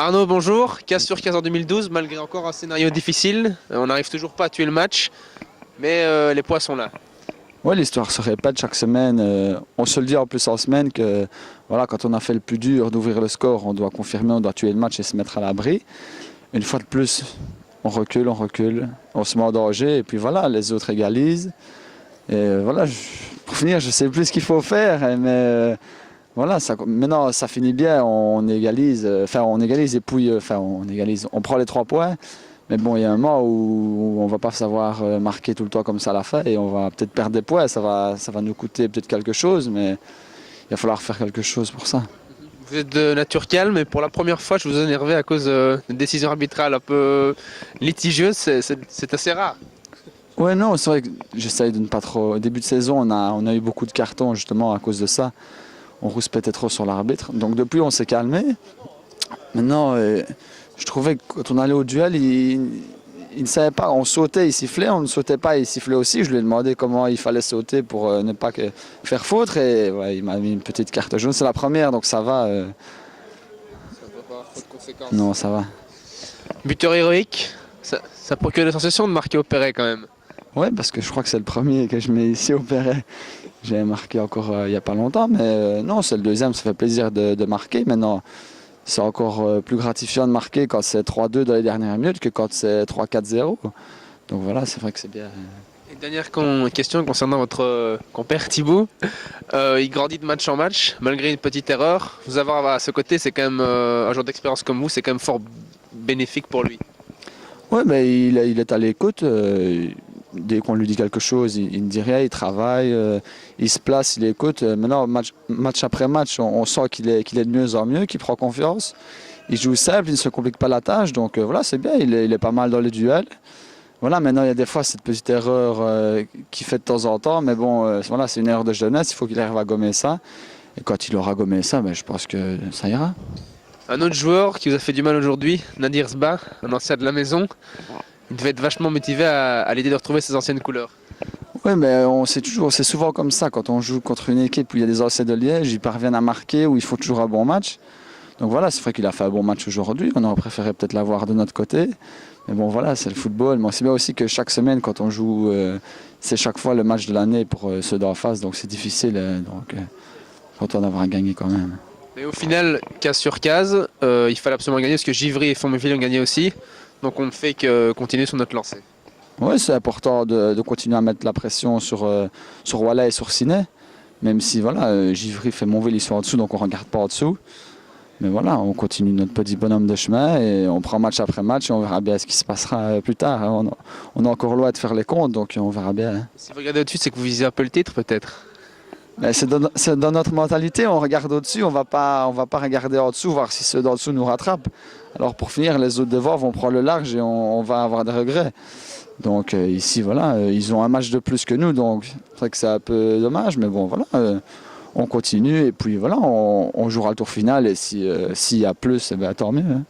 Arnaud, bonjour. Casse sur 15 en 2012, malgré encore un scénario difficile. On n'arrive toujours pas à tuer le match, mais les points sont là. Oui, l'histoire se répète chaque semaine. On se le dit en plus en semaine que voilà, quand on a fait le plus dur d'ouvrir le score, on doit confirmer, on doit tuer le match et se mettre à l'abri. Une fois de plus, on recule, on se met en danger et puis voilà, les autres égalisent. Et voilà, pour finir, je ne sais plus ce qu'il faut faire, mais voilà, maintenant ça finit bien, on égalise, et puis on prend les 3 points. Mais bon, il y a un moment où on va pas savoir marquer tout le temps comme ça à la fin et on va peut-être perdre des points. Ça va nous coûter peut-être quelque chose, mais il va falloir faire quelque chose pour ça. Vous êtes de nature calme, mais pour la première fois, je vous ai énervé à cause d'une décision arbitrale un peu litigieuse. C'est assez rare. Ouais, non, c'est vrai que j'essaye de ne pas trop. Au début de saison, on a eu beaucoup de cartons justement à cause de ça. On rouspétait trop sur l'arbitre. Donc depuis, on s'est calmé. Maintenant, je trouvais que quand on allait au duel, il ne savait pas. On sautait, il sifflait. On ne sautait pas, il sifflait aussi. Je lui ai demandé comment il fallait sauter pour ne pas faire faute. Et ouais, il m'a mis une petite carte jaune. C'est la première, donc ça va. Ça ne va pas avoir trop de conséquences. Non, ça va. Buteur héroïque, ça procure la sensation de marquer au Perret quand même. Oui, parce que je crois que c'est le premier que je mets ici au Perret. J'ai marqué encore il n'y a pas longtemps, mais non, c'est le deuxième. Ça fait plaisir de marquer. Maintenant, c'est encore plus gratifiant de marquer quand c'est 3-2 dans les dernières minutes que quand c'est 3-4-0. Donc voilà, c'est vrai que c'est bien. Et dernière question concernant votre compère Thibaut. Il grandit de match en match, malgré une petite erreur. Vous avoir à ce côté, c'est quand même un joueur d'expérience comme vous, c'est quand même fort bénéfique pour lui. Oui, mais il est à l'écoute. Dès qu'on lui dit quelque chose, il ne dit rien, il travaille, il se place, il écoute. Maintenant, match après match, on sent qu'il est de mieux en mieux, qu'il prend confiance. Il joue simple, il ne se complique pas la tâche. Donc voilà, c'est bien, il est pas mal dans les duels. Voilà, maintenant, il y a des fois cette petite erreur qu'il fait de temps en temps. Mais bon, voilà, c'est une erreur de jeunesse, il faut qu'il arrive à gommer ça. Et quand il aura gommé ça, je pense que ça ira. Un autre joueur qui vous a fait du mal aujourd'hui, Nadir Sba, un ancien de la maison. Il devait être vachement motivé à l'aider de retrouver ses anciennes couleurs. Oui, mais c'est souvent comme ça. Quand on joue contre une équipe où il y a des anciens de Liège, ils parviennent à marquer, où il faut toujours un bon match. Donc voilà, c'est vrai qu'il a fait un bon match aujourd'hui. On aurait préféré peut-être l'avoir de notre côté. Mais bon, voilà, c'est le football. Mais on sait bien aussi que chaque semaine, quand on joue, c'est chaque fois le match de l'année pour ceux d'en face. Donc c'est difficile. Donc content d'avoir gagné quand même. Mais au final, case sur case, il fallait absolument gagner parce que Givry et Forméville ont gagné aussi. Donc on ne fait que continuer sur notre lancée. Oui, c'est important de continuer à mettre la pression sur Walla et sur Ciné. Même si voilà, Givry fait Montville, ils sont en dessous, donc on ne regarde pas en dessous. Mais voilà, on continue notre petit bonhomme de chemin et on prend match après match et on verra bien ce qui se passera plus tard. On est encore loin de faire les comptes, donc on verra bien. Si vous regardez au-dessus, c'est que vous visez un peu le titre peut-être. C'est dans notre mentalité, on regarde au-dessus, on va pas regarder en dessous, voir si ceux d'en dessous nous rattrapent. Alors pour finir, les autres devant vont prendre le large et on va avoir des regrets. Donc ici, voilà, ils ont un match de plus que nous, donc c'est vrai que c'est un peu dommage, mais bon, voilà, on continue et puis voilà, on jouera le tour final et s'il y a plus, tant mieux. Hein.